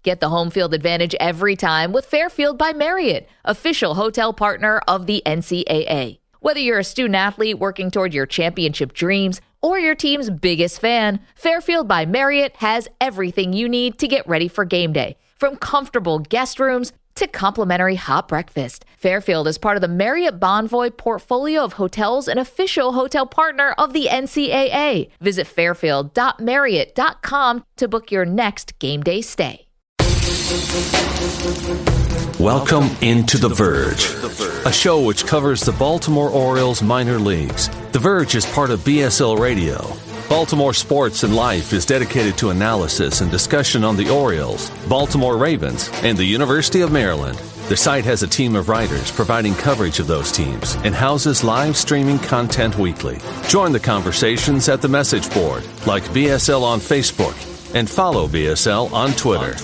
Get the home field advantage every time with Fairfield by Marriott, official hotel partner of the NCAA. Whether you're a student athlete working toward your championship dreams or your team's biggest fan, Fairfield by Marriott has everything you need to get ready for game day. From comfortable guest rooms to complimentary hot breakfast, Fairfield is part of the Marriott Bonvoy portfolio of hotels and official hotel partner of the NCAA. Visit fairfield.marriott.com to book your next game day stay. Welcome into The Verge, a show which covers the Baltimore Orioles minor leagues. The Verge is part of BSL Radio. Baltimore Sports and Life is dedicated to analysis and discussion on the Orioles, Baltimore Ravens, and the University of Maryland. The site has a team of writers providing coverage of those teams and houses live streaming content weekly. Join the conversations at the message board, like BSL on Facebook, and follow BSL on Twitter.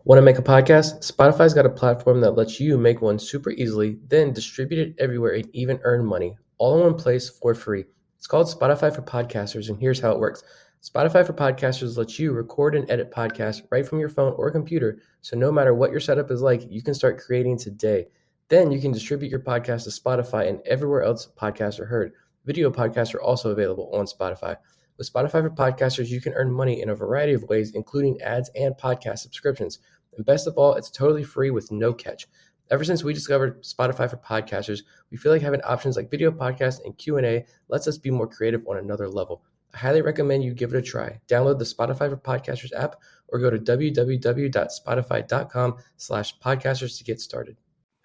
Want to make a podcast? Spotify's got a platform that lets you make one super easily, then distribute it everywhere and even earn money, all in one place for free. It's called Spotify for Podcasters, and here's how it works. Spotify for Podcasters lets you record and edit podcasts right from your phone or computer, so no matter what your setup is like, you can start creating today. Then you can distribute your podcast to Spotify and everywhere else podcasts are heard. Video podcasts are also available on Spotify. With Spotify for Podcasters, you can earn money in a variety of ways, including ads and podcast subscriptions. And best of all, it's totally free with no catch. Ever since we discovered Spotify for Podcasters, we feel like having options like video podcasts and Q&A lets us be more creative on another level. I highly recommend you give it a try. Download the Spotify for Podcasters app or go to www.spotify.com/podcasters to get started.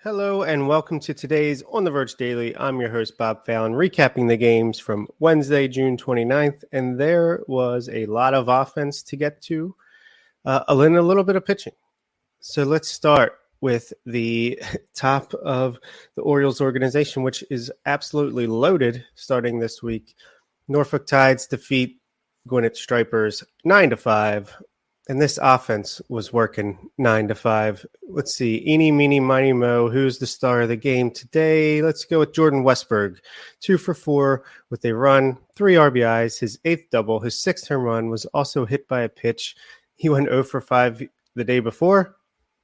Hello and welcome to today's On the Verge Daily. I'm your host, Bob Fallon, recapping the games from Wednesday, June 29th. And there was a lot of offense to get to, and a little bit of pitching. So let's start with the top of the Orioles organization, which is absolutely loaded starting this week. Norfolk Tides defeat Gwinnett Stripers 9-5. And this offense was working 9-5. Let's see. Eeny, meeny, miny, mo. Who's the star of the game today? Let's go with Jordan Westberg. 2 for 4 with a run, 3 RBIs, his 8th double. His 6th home run was also hit by a pitch. He went 0 for 5 the day before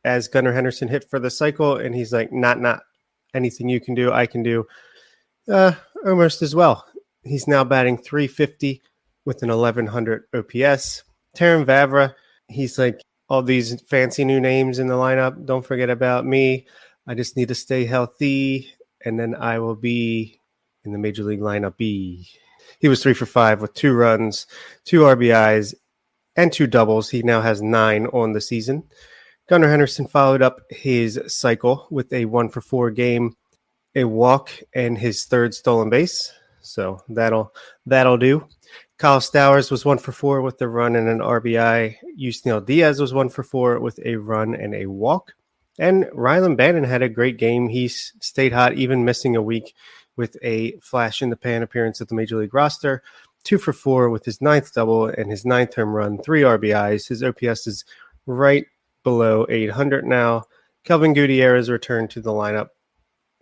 as Gunnar Henderson hit for the cycle. And he's like, not anything you can do, I can do almost as well. He's now batting .350 with an 1100 OPS. Terran Vavra, he's like, all these fancy new names in the lineup. Don't forget about me. I just need to stay healthy, and then I will be in the Major League lineup B. He was 3 for 5 with 2 runs, 2 RBIs, and 2 doubles. He now has 9 on the season. Gunnar Henderson followed up his cycle with a 1 for 4 game, a walk, and his 3rd stolen base. So that'll do. Kyle Stowers was 1 for 4 with a run and an RBI. Yusniel Diaz was 1 for 4 with a run and a walk. And Rylan Bannon had a great game. He stayed hot, even missing a week with a flash in the pan appearance at the Major League roster. 2 for 4 with his 9th double and his 9th home run, 3 RBIs. His OPS is right below 800 now. Kelvin Gutierrez returned to the lineup.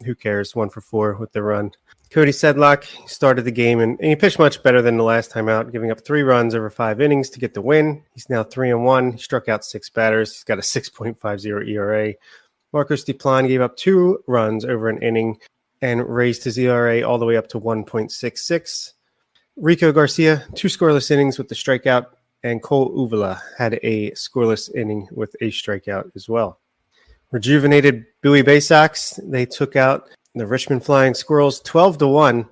Who cares? 1 for 4 with the run. Cody Sedlock started the game, and he pitched much better than the last time out, giving up 3 runs over 5 innings to get the win. He's now 3-1. He struck out 6 batters. He's got a 6.50 ERA. Marcos Duplan gave up 2 runs over an inning and raised his ERA all the way up to 1.66. Rico Garcia, 2 scoreless innings with the strikeout, and Cole Uvula had a scoreless inning with a strikeout as well. Rejuvenated Bowie Bay Sox, they took out the Richmond Flying Squirrels 12-1.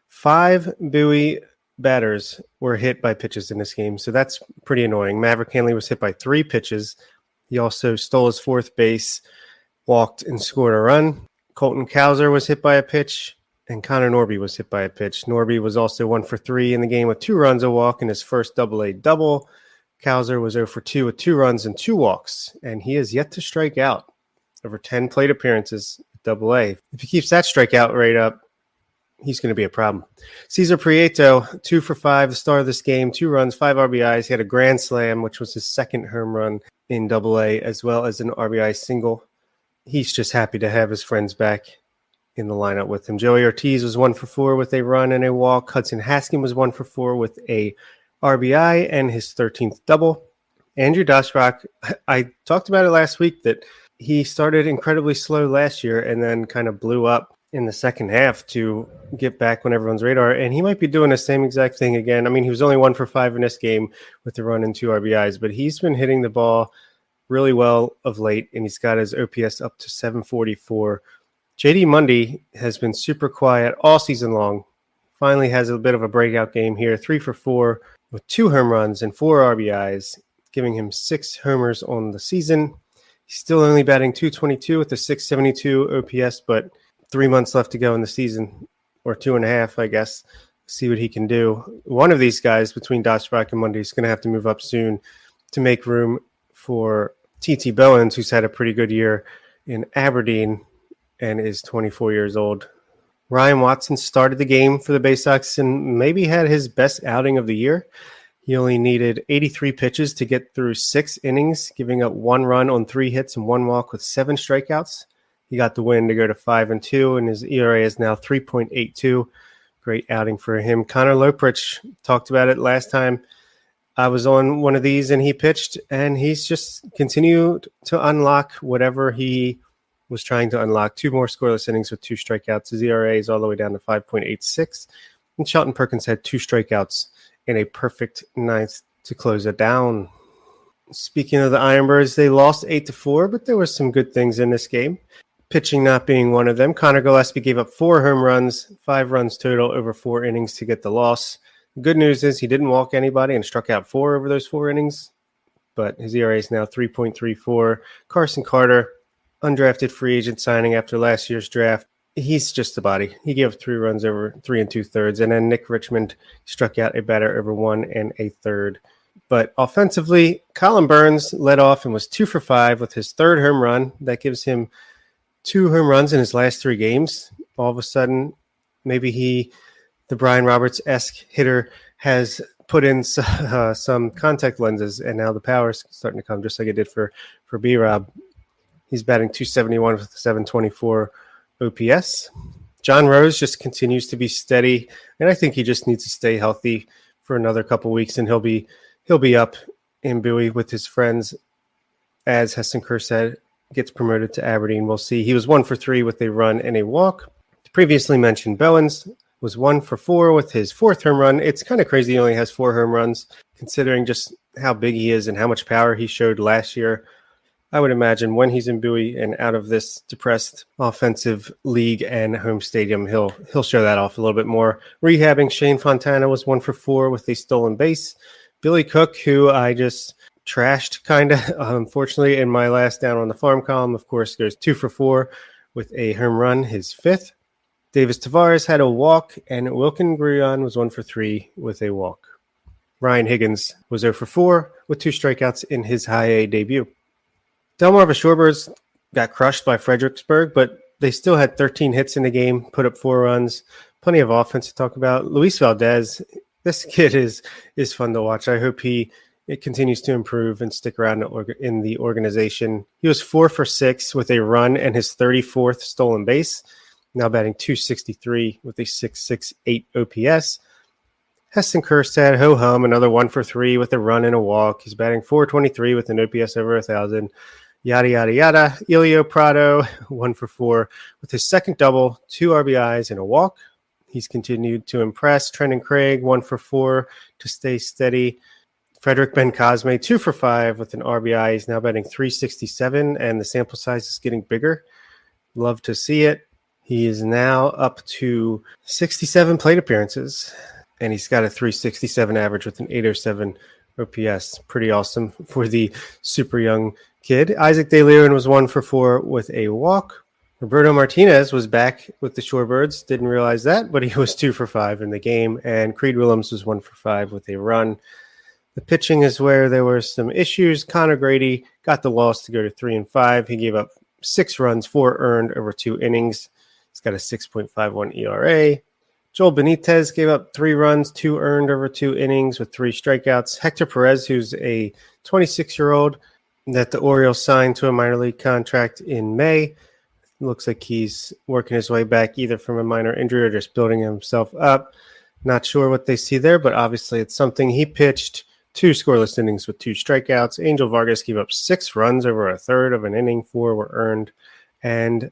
5 Bowie batters were hit by pitches in this game, so that's pretty annoying. Maverick Hanley was hit by 3 pitches. He also stole his 4th base, walked, and scored a run. Colton Cowser was hit by a pitch, and Connor Norby was hit by a pitch. Norby was also 1 for 3 in the game with 2 runs, a walk, and his first Double-A double. Cowser was 0 for 2 with 2 runs and 2 walks, and he has yet to strike out. Over 10 plate appearances at Double-A. If he keeps that strikeout rate up, he's going to be a problem. Cesar Prieto, 2 for 5, the star of this game, 2 runs, 5 RBIs. He had a grand slam, which was his 2nd home run in Double-A, as well as an RBI single. He's just happy to have his friends back. in the lineup with him. Joey Ortiz was 1 for 4 with a run and a walk. Hudson Haskin was 1 for 4 with a RBI and his 13th double. Andrew Dasbach, I talked about it last week that he started incredibly slow last year and then kind of blew up in the second half to get back on everyone's radar. And he might be doing the same exact thing again. I mean, he was only 1 for 5 in this game with the run and 2 RBIs, but he's been hitting the ball really well of late, and he's got his OPS up to 744. JD Mundy has been super quiet all season long. Finally has a bit of a breakout game here, 3 for 4 with 2 home runs and 4 RBIs, giving him 6 homers on the season. He's still only batting .222 with a 672 OPS, but 3 months left to go in the season, or 2.5, I guess. See what he can do. One of these guys between Dasbach and Mundy is going to have to move up soon to make room for T.T. Bowens, who's had a pretty good year in Aberdeen and is 24 years old. Ryan Watson started the game for the Bay Sox and maybe had his best outing of the year. He only needed 83 pitches to get through 6 innings, giving up 1 run on 3 hits and 1 walk with 7 strikeouts. He got the win to go to 5-2, and his ERA is now 3.82. Great outing for him. Connor Loprich, talked about it last time. I was on one of these, and he pitched, and he's just continued to unlock whatever he was trying to unlock. 2 more scoreless innings with 2 strikeouts. His ERA is all the way down to 5.86. And Shelton Perkins had 2 strikeouts in a perfect ninth to close it down. Speaking of the Ironbirds, they lost 8-4, but there were some good things in this game. Pitching not being one of them. Connor Gillespie gave up 4 home runs, 5 runs total over 4 innings to get the loss. The good news is he didn't walk anybody and struck out 4 over those 4 innings, but his ERA is now 3.34. Carson Carter, undrafted free agent signing after last year's draft. He's just a body. He gave up 3 runs over 3 2/3, and then Nick Richmond struck out a batter over 1 1/3. But offensively, Colin Burns led off and was 2 for 5 with his 3rd home run. That gives him 2 home runs in his last 3 games. All of a sudden, maybe the Brian Roberts-esque hitter, has put in some contact lenses, and now the power's starting to come, just like it did for B-Rob. He's batting .271 with a 724 OPS. John Rose just continues to be steady, and I think he just needs to stay healthy for another couple weeks, and he'll be up in Bowie with his friends as Heston Kjerstad gets promoted to Aberdeen. We'll see. He was 1 for 3 with a run and a walk. The previously mentioned Bowens was 1 for 4 with his 4th home run. It's kind of crazy he only has 4 home runs, considering just how big he is and how much power he showed last year. I would imagine when he's in Bowie and out of this depressed offensive league and home stadium, he'll show that off a little bit more. Rehabbing, Shane Fontana was 1 for 4 with a stolen base. Billy Cook, who I just trashed kind of, unfortunately, in my last Down on the Farm column, of course, goes 2 for 4 with a home run, his 5th. Davis Tavares had a walk, and Wilkin Grullon was 1 for 3 with a walk. Ryan Higgins was 0 for 4 with 2 strikeouts in his high A debut. Delmarva Shorebirds got crushed by Fredericksburg, but they still had 13 hits in the game, put up 4 runs, plenty of offense to talk about. Luis Valdez, this kid is fun to watch. I hope it continues to improve and stick around in the organization. He was 4 for 6 with a run and his 34th stolen base, now batting .263 with a 6.68 OPS. Heston Kjerstad, ho-hum, another 1 for 3 with a run and a walk. He's batting .423 with an OPS over 1,000. Yada, yada, yada. Elio Prado, 1 for 4 with his 2nd double, 2 RBIs and a walk. He's continued to impress. Trenton Craig, 1 for 4 to stay steady. Frederick Ben Cosme, 2 for 5 with an RBI. He's now batting .367, and the sample size is getting bigger. Love to see it. He is now up to 67 plate appearances, and he's got a .367 average with an .807 OPS. Pretty awesome for the super young kid. Isaac De Leon was 1 for 4 with a walk. Roberto Martinez was back with the Shorebirds. Didn't realize that, but he was 2 for 5 in the game. And Creed Willems was 1 for 5 with a run. The pitching is where there were some issues. Connor Grady got the loss to go to 3-5. He gave up 6 runs, 4 earned over 2 innings. He's got a 6.51 ERA. Joel Benitez gave up 3 runs, 2 earned over 2 innings with 3 strikeouts. Hector Perez, who's a 26-year-old that the Orioles signed to a minor league contract in May, looks like he's working his way back either from a minor injury or just building himself up. Not sure what they see there, but obviously it's something. He pitched 2 scoreless innings with 2 strikeouts. Angel Vargas gave up 6 runs over a third of an inning. 4 were earned. And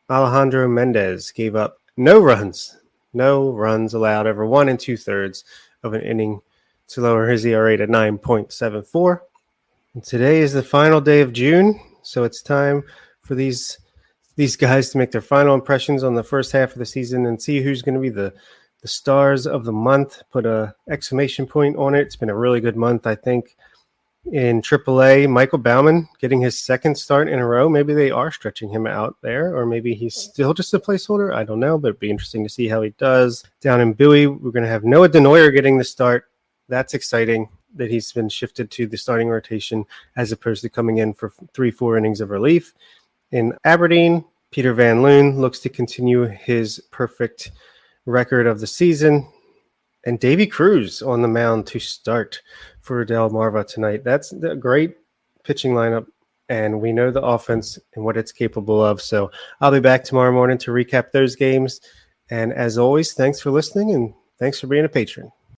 Alejandro Mendez gave up no runs allowed over 1 2/3 of an inning to lower his ERA to 9.74. And today is the final day of June, so it's time for these guys to make their final impressions on the first half of the season and see who's going to be the stars of the month. Put a exclamation point on it. It's been a really good month, I think. In AAA, Michael Baumann getting his 2nd start in a row. Maybe they are stretching him out there, or maybe he's still just a placeholder. I don't know, but it'd be interesting to see how he does. Down in Bowie, we're going to have Noah Denoyer getting the start. That's exciting that he's been shifted to the starting rotation as opposed to coming in for 3-4 innings of relief. In Aberdeen, Peter Van Loon looks to continue his perfect record of the season. And Davy Cruz on the mound to start for Delmarva tonight. That's a great pitching lineup, and we know the offense and what it's capable of. So I'll be back tomorrow morning to recap those games. And as always, thanks for listening, and thanks for being a patron.